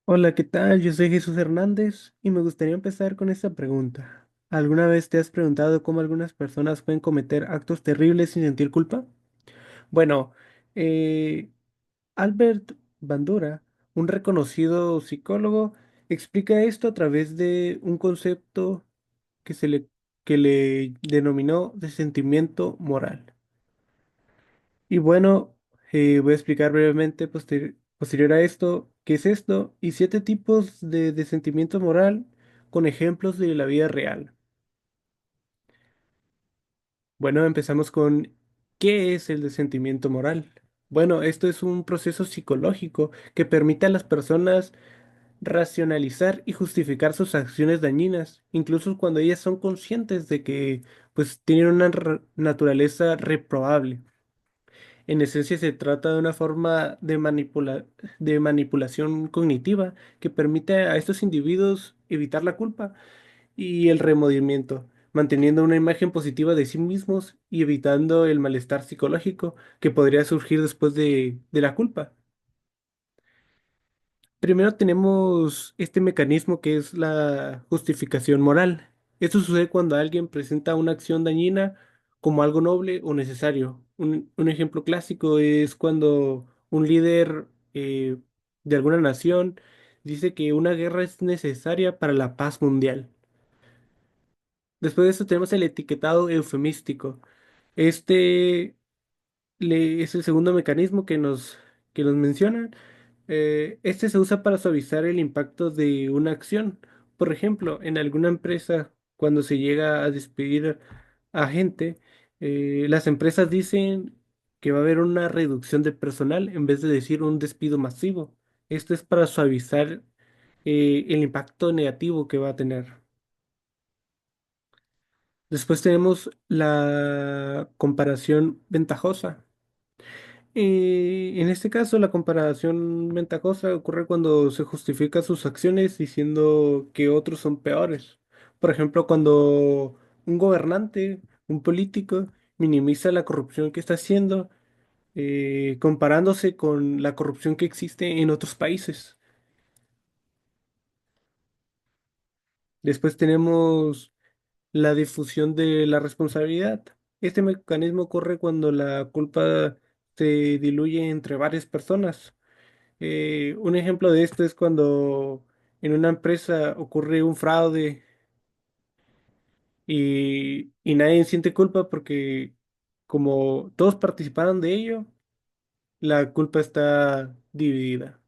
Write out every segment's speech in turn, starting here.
Hola, ¿qué tal? Yo soy Jesús Hernández y me gustaría empezar con esta pregunta. ¿Alguna vez te has preguntado cómo algunas personas pueden cometer actos terribles sin sentir culpa? Bueno, eh, Albert Bandura, un reconocido psicólogo, explica esto a través de un concepto que que le denominó de sentimiento moral. Y bueno, voy a explicar brevemente posterior a esto qué es esto y siete tipos de sentimiento moral con ejemplos de la vida real. Bueno, empezamos con ¿qué es el de sentimiento moral? Bueno, esto es un proceso psicológico que permite a las personas racionalizar y justificar sus acciones dañinas, incluso cuando ellas son conscientes de que pues tienen una naturaleza reprobable. En esencia se trata de una forma de manipulación cognitiva que permite a estos individuos evitar la culpa y el remordimiento, manteniendo una imagen positiva de sí mismos y evitando el malestar psicológico que podría surgir después de la culpa. Primero tenemos este mecanismo que es la justificación moral. Esto sucede cuando alguien presenta una acción dañina como algo noble o necesario. Un ejemplo clásico es cuando un líder de alguna nación dice que una guerra es necesaria para la paz mundial. Después de eso tenemos el etiquetado eufemístico. Este es el segundo mecanismo que nos mencionan. Este se usa para suavizar el impacto de una acción. Por ejemplo, en alguna empresa, cuando se llega a despedir a gente, las empresas dicen que va a haber una reducción de personal en vez de decir un despido masivo. Esto es para suavizar el impacto negativo que va a tener. Después tenemos la comparación ventajosa. En este caso, la comparación ventajosa ocurre cuando se justifica sus acciones diciendo que otros son peores. Por ejemplo, cuando un gobernante, un político, minimiza la corrupción que está haciendo, comparándose con la corrupción que existe en otros países. Después tenemos la difusión de la responsabilidad. Este mecanismo ocurre cuando la culpa se diluye entre varias personas. Un ejemplo de esto es cuando en una empresa ocurre un fraude y nadie siente culpa porque como todos participaron de ello, la culpa está dividida.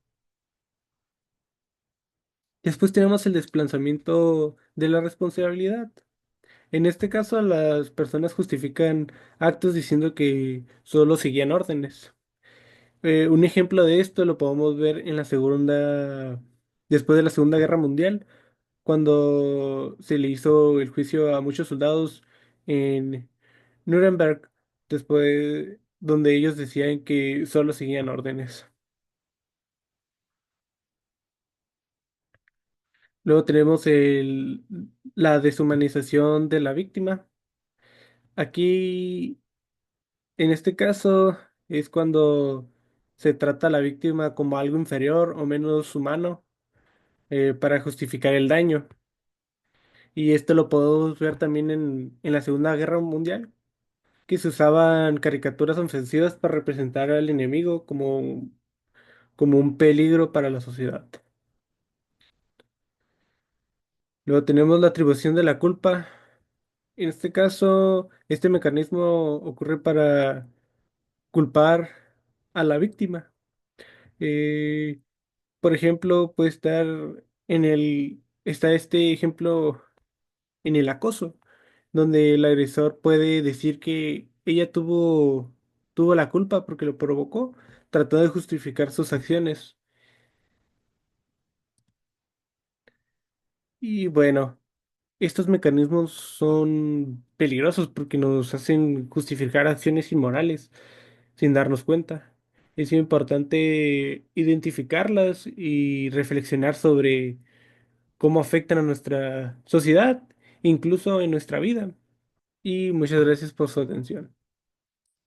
Después tenemos el desplazamiento de la responsabilidad. En este caso, las personas justifican actos diciendo que solo seguían órdenes. Un ejemplo de esto lo podemos ver en después de la Segunda Guerra Mundial cuando se le hizo el juicio a muchos soldados en Nuremberg, después donde ellos decían que solo seguían órdenes. Luego tenemos la deshumanización de la víctima. Aquí, en este caso, es cuando se trata a la víctima como algo inferior o menos humano para justificar el daño. Y esto lo podemos ver también en la Segunda Guerra Mundial que se usaban caricaturas ofensivas para representar al enemigo como un peligro para la sociedad. Luego tenemos la atribución de la culpa. En este caso, este mecanismo ocurre para culpar a la víctima. Eh, por ejemplo, puede estar está este ejemplo en el acoso, donde el agresor puede decir que tuvo la culpa porque lo provocó, tratando de justificar sus acciones. Y bueno, estos mecanismos son peligrosos porque nos hacen justificar acciones inmorales sin darnos cuenta. Es importante identificarlas y reflexionar sobre cómo afectan a nuestra sociedad, incluso en nuestra vida. Y muchas gracias por su atención.